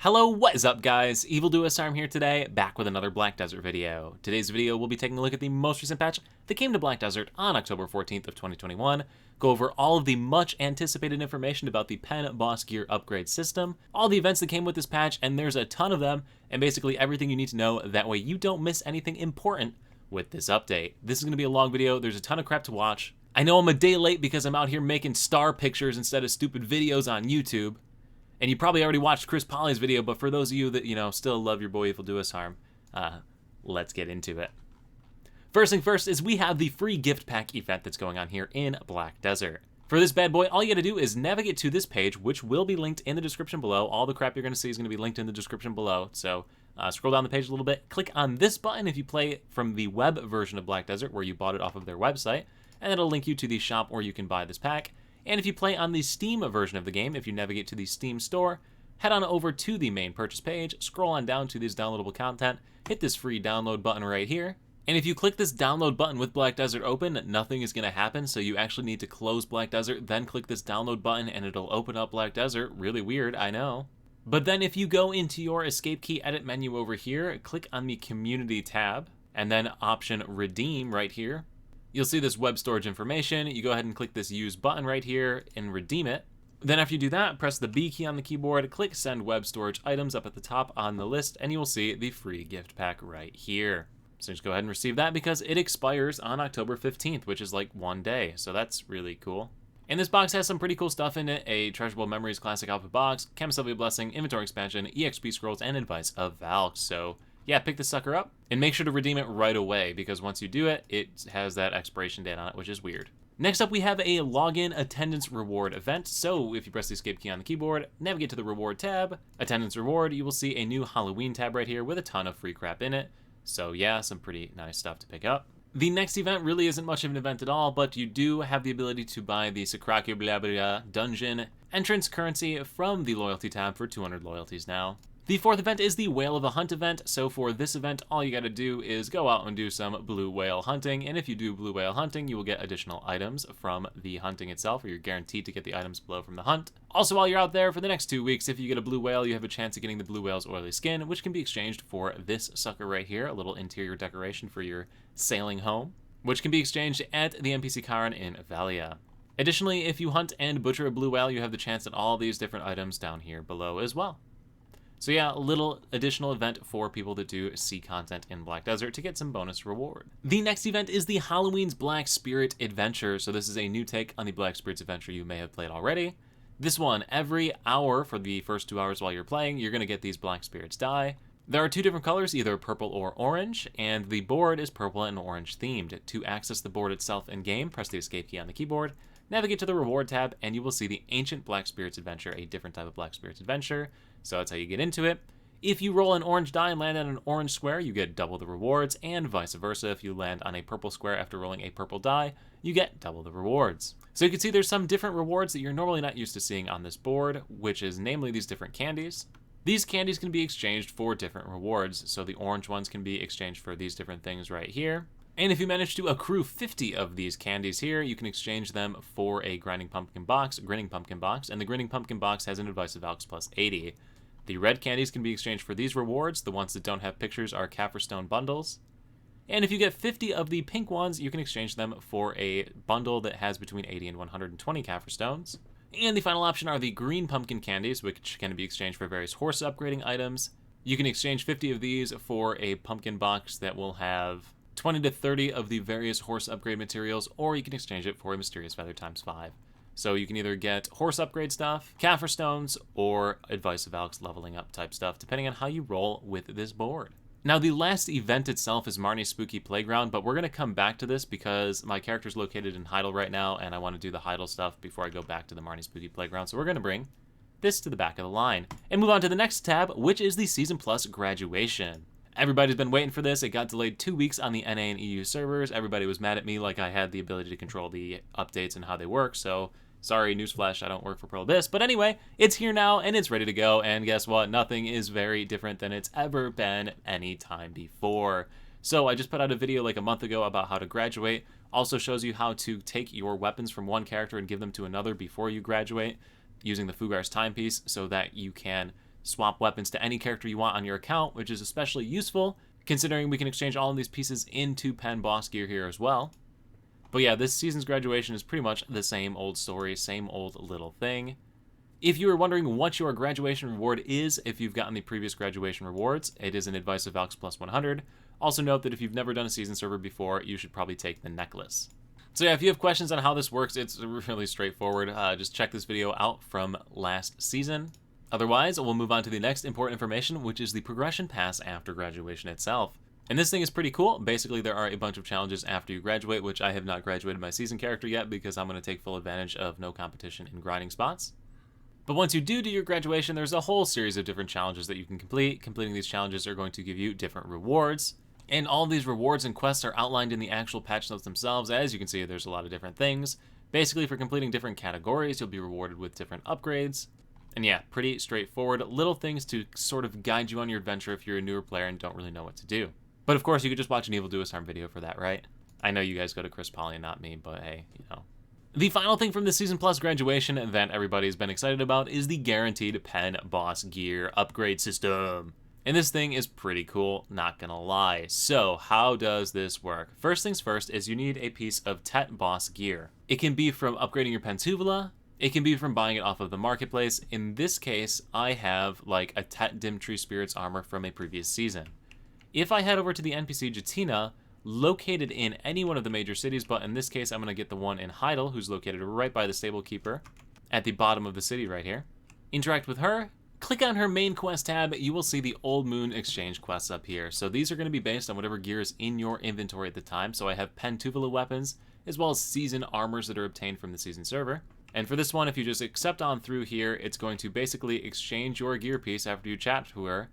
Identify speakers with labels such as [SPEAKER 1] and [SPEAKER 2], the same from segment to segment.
[SPEAKER 1] Hello, what is up guys? EvilDuoSarm here today, back with another Black Desert video. Today's video we'll be taking a look at the most recent patch that came to Black Desert on October 14th of 2021, go over all of the much anticipated information about the Pen Boss Gear upgrade system, all the events that came with this patch, and there's a ton of them, and basically everything you need to know, that way you don't miss anything important with this update. This is going to be a long video, there's a ton of crap to watch. I know I'm a day late because I'm out here making star pictures instead of stupid videos on YouTube. And you probably already watched Chris Polly's video, but for those of you that, still love your boy EvilDuoSarm, let's get into it. First thing first is we have the free gift pack event that's going on here in Black Desert. For this bad boy, all you gotta do is navigate to this page, which will be linked in the description below. All the crap you're gonna see is gonna be linked in the description below. So scroll down the page a little bit, click on this button if you play from the web version of Black Desert, where you bought it off of their website, and it'll link you to the shop where you can buy this pack. And if you play on the Steam version of the game, if you navigate to the Steam store, head on over to the main purchase page, scroll on down to this downloadable content, hit this free download button right here. And if you click this download button with Black Desert open, nothing is going to happen, so you actually need to close Black Desert, then click this download button and it'll open up Black Desert. Really weird, I know. But then if you go into your escape key edit menu over here, click on the community tab, and then option redeem right here. You'll see this web storage information. You go ahead and click this use button right here and redeem it. Then after you do that, press the B key on the keyboard, click send web storage items up at the top on the list, and you will see the free gift pack right here. So just go ahead and receive that because it expires on October 15th, which is like one day. So that's really cool. And this box has some pretty cool stuff in it. A Treasurable Memories Classic Outfit box, Camisylvia Blessing, Inventory Expansion, EXP Scrolls, and Advice of Valk. So yeah, pick this sucker up and make sure to redeem it right away because once you do it, it has that expiration date on it, which is weird. Next up, we have a login attendance reward event. So if you press the escape key on the keyboard, navigate to the reward tab, attendance reward, you will see a new Halloween tab right here with a ton of free crap in it. So yeah, some pretty nice stuff to pick up. The next event really isn't much of an event at all, but you do have the ability to buy the Sakraki Blah Blah dungeon entrance currency from the loyalty tab for 200 loyalties now. The fourth event is the Whale of a Hunt event, so for this event, all you gotta do is go out and do some blue whale hunting, and if you do blue whale hunting, you will get additional items from the hunting itself, or you're guaranteed to get the items below from the hunt. Also, while you're out there, for the next 2 weeks, if you get a blue whale, you have a chance of getting the blue whale's oily skin, which can be exchanged for this sucker right here, a little interior decoration for your sailing home, which can be exchanged at the NPC Karan in Valia. Additionally, if you hunt and butcher a blue whale, you have the chance at all these different items down here below as well. So yeah, a little additional event for people that do sea content in Black Desert to get some bonus reward. The next event is the Halloween's Black Spirit Adventure. So this is a new take on the Black Spirits Adventure you may have played already. This one, every hour for the first 2 hours while you're playing, you're gonna get these Black Spirits die. There are 2 different colors, either purple or orange, and the board is purple and orange themed. To access the board itself in game, press the escape key on the keyboard, navigate to the reward tab, and you will see the Ancient Black Spirits Adventure, a different type of Black Spirits Adventure. So that's how you get into it. If you roll an orange die and land on an orange square, you get double the rewards, and vice versa. If you land on a purple square after rolling a purple die, you get double the rewards. So you can see there's some different rewards that you're normally not used to seeing on this board, which is namely these different candies. These candies can be exchanged for different rewards, so the orange ones can be exchanged for these different things right here. And if you manage to accrue 50 of these candies here, you can exchange them for a Grinning Pumpkin box, and the Grinning Pumpkin box has an Advice of Valks plus 80. The red candies can be exchanged for these rewards. The ones that don't have pictures are Kaffirstone bundles. And if you get 50 of the pink ones, you can exchange them for a bundle that has between 80 and 120 Kaffirstones. And the final option are the green pumpkin candies, which can be exchanged for various horse upgrading items. You can exchange 50 of these for a pumpkin box that will have 20 to 30 of the various horse upgrade materials, or you can exchange it for a mysterious feather times 5. So you can either get horse upgrade stuff, Kaffirstones, or Advice of Valks leveling up type stuff, depending on how you roll with this board. Now, the last event itself is Marnie's Spooky Playground, but we're going to come back to this because my character's located in Heidel right now, and I want to do the Heidel stuff before I go back to the Marnie Spooky Playground. So we're going to bring this to the back of the line and move on to the next tab, which is the Season Plus Graduation. Everybody's been waiting for this. It got delayed 2 weeks on the NA and EU servers. Everybody was mad at me like I had the ability to control the updates and how they work, so sorry, newsflash, I don't work for Pearl Abyss. But anyway, it's here now, and it's ready to go, and guess what? Nothing is very different than it's ever been any time before. So I just put out a video like a month ago about how to graduate. Also shows you how to take your weapons from one character and give them to another before you graduate, using the Fugar's timepiece so that you can swap weapons to any character you want on your account, which is especially useful considering we can exchange all of these pieces into pen boss gear here as well. But yeah, this season's graduation is pretty much the same old story, same old little thing. If you were wondering what your graduation reward is, if you've gotten the previous graduation rewards, it is an Advice of Valks plus 100. Also note that if you've never done a season server before, you should probably take the necklace. So yeah, if you have questions on how this works, it's really straightforward. Just check this video out from last season. Otherwise, we'll move on to the next important information, which is the progression pass after graduation itself. And this thing is pretty cool. Basically, there are a bunch of challenges after you graduate, which I have not graduated my season character yet because I'm going to take full advantage of no competition in grinding spots. But once you do your graduation, there's a whole series of different challenges that you can complete. Completing these challenges are going to give you different rewards. And all these rewards and quests are outlined in the actual patch notes themselves. As you can see, there's a lot of different things. Basically, for completing different categories, you'll be rewarded with different upgrades. And yeah, pretty straightforward. Little things to sort of guide you on your adventure if you're a newer player and don't really know what to do. But of course, you could just watch an Evil Do Us Harm video for that, right? I know you guys go to Chris Polly and not me, but hey, you know. The final thing from the Season Plus graduation that everybody's been excited about is the guaranteed pen boss gear upgrade system. And this thing is pretty cool, not gonna lie. So how does this work? First things first is you need a piece of Tet boss gear. It can be from upgrading your Pentuvula. It can be from buying it off of the marketplace. In this case, I have like a Tet Dim Tree Spirits armor from a previous season. If I head over to the NPC Jatina, located in any one of the major cities, but in this case, I'm gonna get the one in Heidel, who's located right by the Stable Keeper at the bottom of the city right here. Interact with her, click on her main quest tab, you will see the Old Moon exchange quests up here. So these are gonna be based on whatever gear is in your inventory at the time. So I have Pentuvula weapons, as well as season armors that are obtained from the season server. And for this one, if you just accept on through here, it's going to basically exchange your gear piece after you chat to her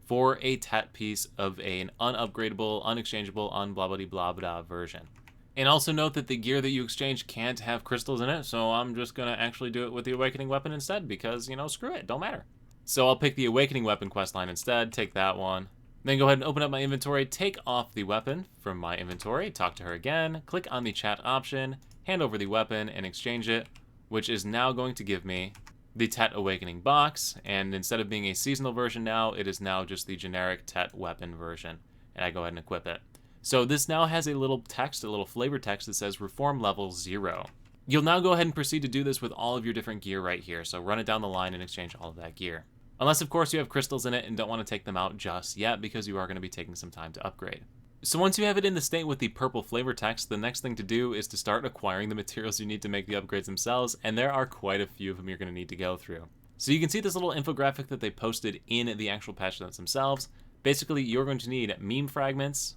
[SPEAKER 1] for a Tet piece of an unupgradable, unexchangeable, unblah-blah-blah-blah version. And also note that the gear that you exchange can't have crystals in it, so I'm just gonna actually do it with the Awakening Weapon instead because, you know, screw it, don't matter. So I'll pick the Awakening Weapon questline instead, take that one. Then go ahead and open up my inventory, take off the weapon from my inventory, talk to her again, click on the chat option, hand over the weapon, and exchange it, which is now going to give me the Tet Awakening box, and instead of being a seasonal version now, it is now just the generic Tet weapon version, and I go ahead and equip it. So this now has a little text, a little flavor text that says Reform Level 0. You'll now go ahead and proceed to do this with all of your different gear right here, so run it down the line and exchange all of that gear. Unless, of course, you have crystals in it and don't want to take them out just yet because you are going to be taking some time to upgrade. So once you have it in the state with the purple flavor text, the next thing to do is to start acquiring the materials you need to make the upgrades themselves, and there are quite a few of them you're going to need to go through. So you can see this little infographic that they posted in the actual patch notes themselves. Basically, you're going to need meme fragments,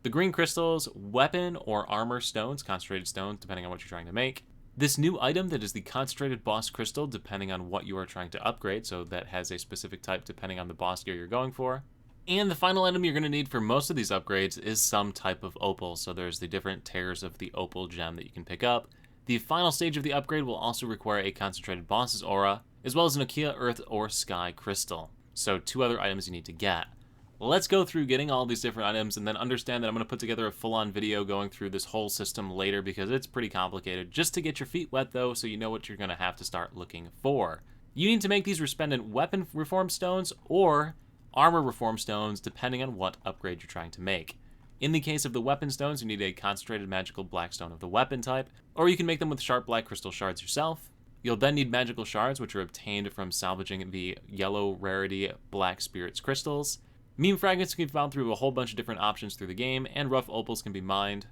[SPEAKER 1] the green crystals, weapon or armor stones, concentrated stones, depending on what you're trying to make. This new item that is the concentrated boss crystal, depending on what you are trying to upgrade, so that has a specific type depending on the boss gear you're going for. And the final item you're going to need for most of these upgrades is some type of opal. So there's the different tiers of the opal gem that you can pick up. The final stage of the upgrade will also require a concentrated boss's aura, as well as an Ikea earth or sky crystal. So 2 other items you need to get. Let's go through getting all these different items and then understand that I'm going to put together a full-on video going through this whole system later because it's pretty complicated. Just to get your feet wet though, so you know what you're going to have to start looking for. You need to make these resplendent weapon reform stones or armor reform stones, depending on what upgrade you're trying to make. In the case of the weapon stones, you need a concentrated magical black stone of the weapon type, or you can make them with sharp black crystal shards yourself. You'll then need magical shards, which are obtained from salvaging the yellow rarity black spirits crystals. Meme fragments can be found through a whole bunch of different options through the game, and rough opals can be mined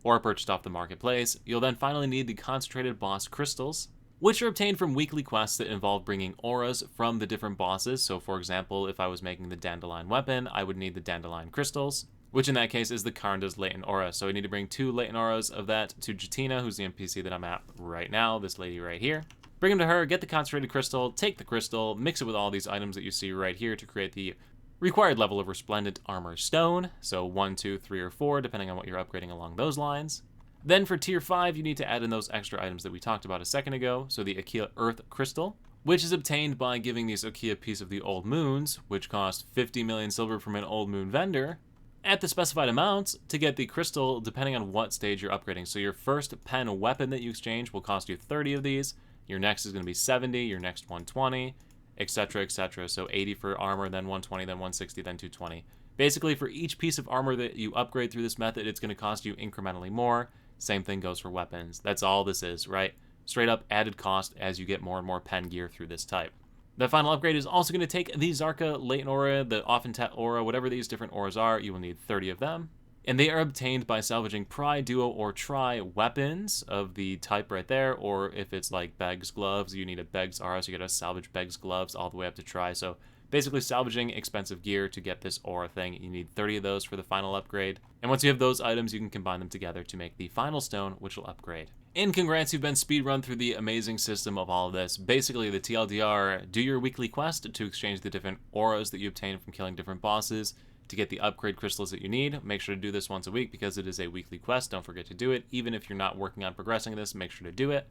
[SPEAKER 1] or purchased off the marketplace. You'll then finally need the concentrated boss crystals, which are obtained from weekly quests that involve bringing auras from the different bosses. So for example, if I was making the Dandelion weapon, I would need the Dandelion crystals, which in that case is the Karnda's latent aura. So I need to bring 2 latent auras of that to Jatina, who's the NPC that I'm at right now, this lady right here. Bring them to her, get the concentrated crystal, take the crystal, mix it with all these items that you see right here to create the required level of resplendent armor stone. So 1, 2, 3, or 4, depending on what you're upgrading along those lines. Then for tier 5, you need to add in those extra items that we talked about a second ago, so the Ikea Earth Crystal, which is obtained by giving these Ikea piece of the Old Moons, which cost 50 million silver from an Old Moon vendor, at the specified amounts to get the crystal depending on what stage you're upgrading. So your first pen weapon that you exchange will cost you 30 of these, your next is going to be 70, your next 120, etc., etc. So 80 for armor, then 120, then 160, then 220. Basically, for each piece of armor that you upgrade through this method, it's going to cost you incrementally more. Same thing goes for weapons. That's all this is, right? Straight up added cost as you get more and more pen gear through this type. The final upgrade is also going to take the Zarka Latent Aura, the Offentet Aura, whatever these different auras are. You will need 30 of them. And they are obtained by salvaging Pri, Duo, or Tri weapons of the type right there, or if it's like Beg's Gloves, you need a Beg's Aura, so you gotta salvage Beg's Gloves all the way up to Tri. So basically salvaging expensive gear to get this aura thing. You need 30 of those for the final upgrade. And once you have those items, you can combine them together to make the final stone, which will upgrade. And congrats, you've been speedrun through the amazing system of all of this. Basically, the TLDR, do your weekly quest to exchange the different auras that you obtain from killing different bosses to get the upgrade crystals that you need. Make sure to do this once a week because it is a weekly quest. Don't forget to do it. Even if you're not working on progressing this, make sure to do it.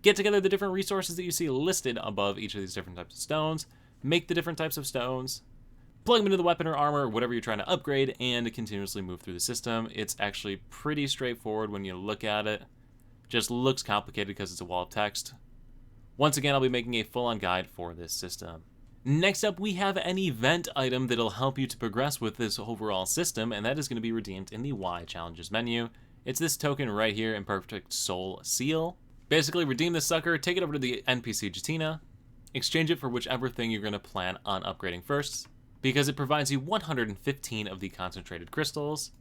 [SPEAKER 1] Get together the different resources that you see listed above each of these different types of stones. Make the different types of stones. Plug them into the weapon or armor, whatever you're trying to upgrade, and continuously move through the system. It's actually pretty straightforward when you look at it. Just looks complicated because it's a wall of text. Once again, I'll be making a full-on guide for this system. Next up, we have an event item that'll help you to progress with this overall system, and that is going to be redeemed in the Y Challenges menu. It's this token right here, Imperfect Soul Seal. Basically, redeem this sucker, take it over to the NPC Jatina, exchange it for whichever thing you're going to plan on upgrading first, because it provides you 115 of the concentrated crystals.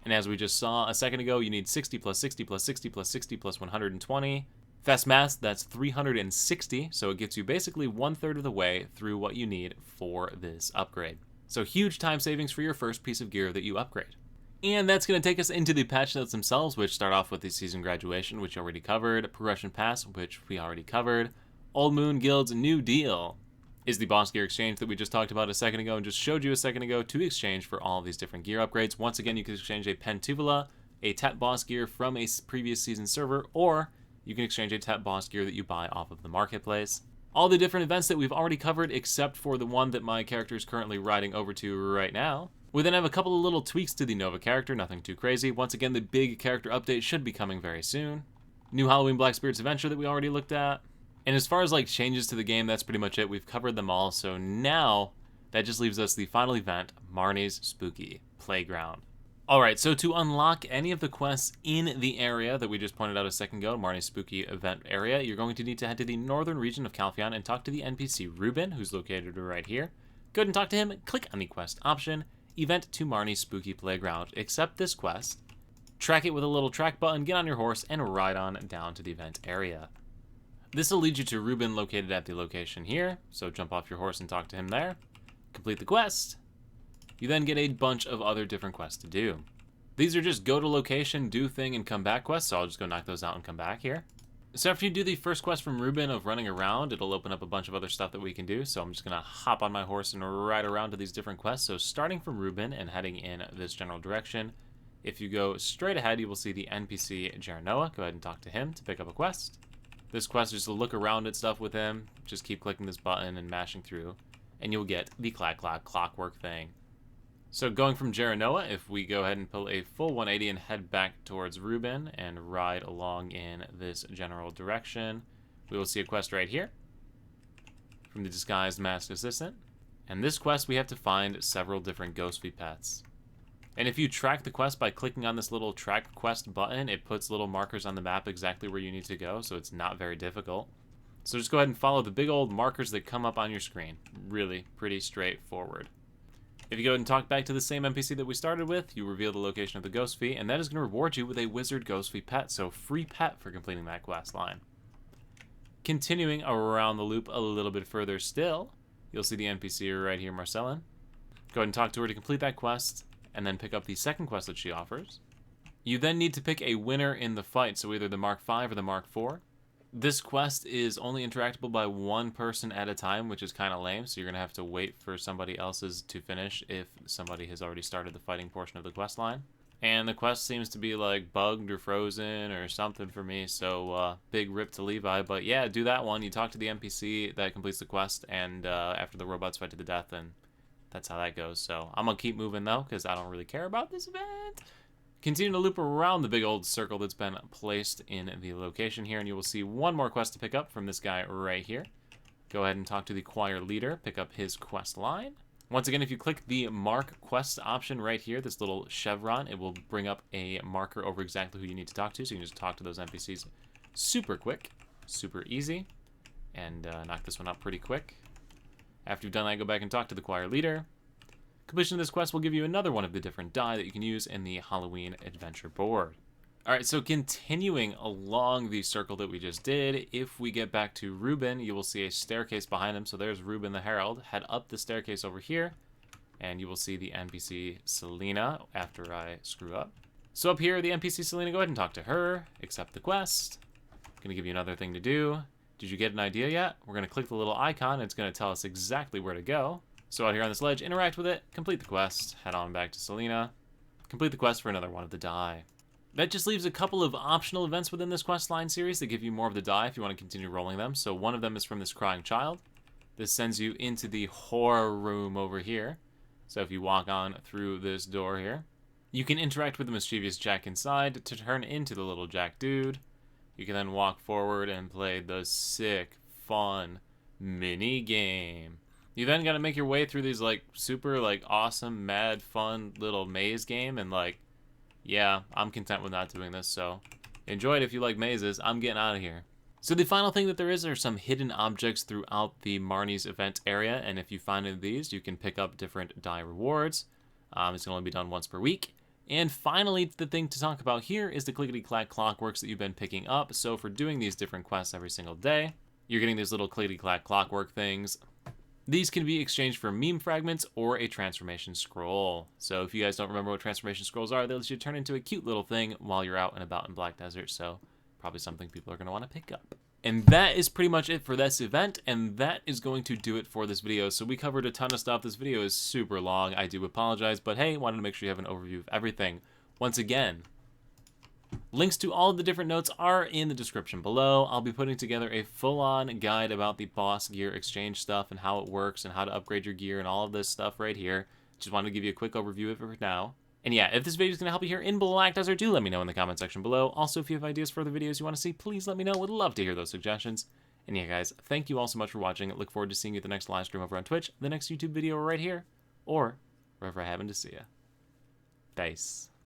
[SPEAKER 1] And as we just saw a second ago, you need 60 plus 60 plus 60 plus 60 plus 120. Fast math, that's 360, so it gets you basically 1/3 of the way through what you need for this upgrade. So huge time savings for your first piece of gear that you upgrade. And that's going to take us into the patch notes themselves, which start off with the Season Graduation, which you already covered, Progression Pass, which we already covered, Old Moon Guild's New Deal is the boss gear exchange that we just talked about a second ago and just showed you a second ago to exchange for all of these different gear upgrades. Once again, you can exchange a Pentuvula, a Tap boss gear from a previous season server, or you can exchange a Tap boss gear that you buy off of the marketplace. All the different events that we've already covered except for the one that my character is currently riding over to right now. We then have a couple of little tweaks to the Nova character, nothing too crazy. Once again, the big character update should be coming very soon. New Halloween Black Spirits Adventure that we already looked at. And as far as like changes to the game, that's pretty much it. We've covered them all, so now that just leaves us the final event, Marnie's Spooky Playground. Alright, so to unlock any of the quests in the area that we just pointed out a second ago, Marnie's Spooky Event area, you're going to need to head to the northern region of Calpheon and talk to the NPC Ruben, who's located right here. Go ahead and talk to him, click on the quest option, Event to Marnie's Spooky Playground. Accept this quest, track it with a little track button, get on your horse, and ride on down to the event area. This will lead you to Ruben located at the location here, so jump off your horse and talk to him there. Complete the quest. You then get a bunch of other different quests to do. These are just go to location, do thing, and come back quests, so I'll just go knock those out and come back here. So after you do the first quest from Ruben of running around, it'll open up a bunch of other stuff that we can do, so I'm just going to hop on my horse and ride around to these different quests. So starting from Ruben and heading in this general direction, if you go straight ahead, you will see the NPC Jaranoa. Go ahead and talk to him to pick up a quest. This quest is to look around at stuff with him. Just keep clicking this button and mashing through, and you'll get the clockwork thing. So going from Jaranoa, if we go ahead and pull a full 180 and head back towards Ruben and ride along in this general direction, we will see a quest right here from the Disguised Masked Assistant. And this quest, we have to find several different Ghostly pets. And if you track the quest by clicking on this little track quest button, it puts little markers on the map exactly where you need to go, so it's not very difficult. So just go ahead and follow the big old markers that come up on your screen. Really pretty straightforward. If you go ahead and talk back to the same NPC that we started with, you reveal the location of the Ghost Fee, and that is going to reward you with a Wizard Ghost Fee pet, so free pet for completing that quest line. Continuing around the loop a little bit further still, you'll see the NPC right here, Marcellin. Go ahead and talk to her to complete that quest, and then pick up the second quest that she offers. You then need to pick a winner in the fight, so either the Mark V or the Mark IV. This quest is only interactable by one person at a time, which is kind of lame, so you're going to have to wait for somebody else's to finish if somebody has already started the fighting portion of the quest line. And the quest seems to be like bugged or frozen or something for me, so big rip to Levi. But yeah, do that one. You talk to the NPC that completes the quest, and after the robots fight to the death, and that's how that goes. So I'm going to keep moving, though, because I don't really care about this event. Continue to loop around the big old circle that's been placed in the location here, and you will see one more quest to pick up from this guy right here. Go ahead and talk to the choir leader, pick up his quest line. Once again, if you click the mark quest option right here, this little chevron, it will bring up a marker over exactly who you need to talk to, so you can just talk to those NPCs super quick, super easy, and knock this one out pretty quick. After you've done that, go back and talk to the choir leader. Completion of this quest will give you another one of the different die that you can use in the Halloween adventure board. Alright, so continuing along the circle that we just did, if we get back to Reuben, you will see a staircase behind him. So there's Reuben the Herald. Head up the staircase over here, and you will see the NPC Selena after I screw up. So up here, the NPC Selena, go ahead and talk to her, accept the quest. Gonna give you another thing to do. Did you get an idea yet? We're gonna click the little icon, and it's gonna tell us exactly where to go. So out here on this ledge, interact with it, complete the quest, head on back to Selena, complete the quest for another one of the die. That just leaves a couple of optional events within this questline series that give you more of the die if you want to continue rolling them. So one of them is from this crying child. This sends you into the horror room over here. So if you walk on through this door here, you can interact with the mischievous Jack inside to turn into the little Jack dude. You can then walk forward and play the sick, fun mini game. You then got to make your way through these like super like awesome, mad, fun little maze game, and like, yeah, I'm content with not doing this, so enjoy it if you like mazes. I'm getting out of here. So the final thing that there is are some hidden objects throughout the Marnie's event area, and if you find any of these, you can pick up different die rewards. It's going to only be done once per week. And finally, the thing to talk about here is the clickety-clack clockworks that you've been picking up. So for doing these different quests every single day, you're getting these little clickety-clack clockwork things. These can be exchanged for meme fragments or a transformation scroll. So if you guys don't remember what transformation scrolls are, they'll let you turn into a cute little thing while you're out and about in Black Desert. So probably something people are going to want to pick up. And that is pretty much it for this event, and that is going to do it for this video. So we covered a ton of stuff. This video is super long. I do apologize, but hey, wanted to make sure you have an overview of everything. Once again, links to all of the different notes are in the description below. I'll be putting together a full-on guide about the boss gear exchange stuff and how it works and how to upgrade your gear and all of this stuff right here. Just wanted to give you a quick overview of it for now. And yeah, if this video is going to help you here in Black Desert, do let me know in the comment section below. Also, if you have ideas for other videos you want to see, please let me know. Would love to hear those suggestions. And yeah, guys, thank you all so much for watching. I look forward to seeing you at the next live stream over on Twitch, the next YouTube video right here, or wherever I happen to see you. Peace.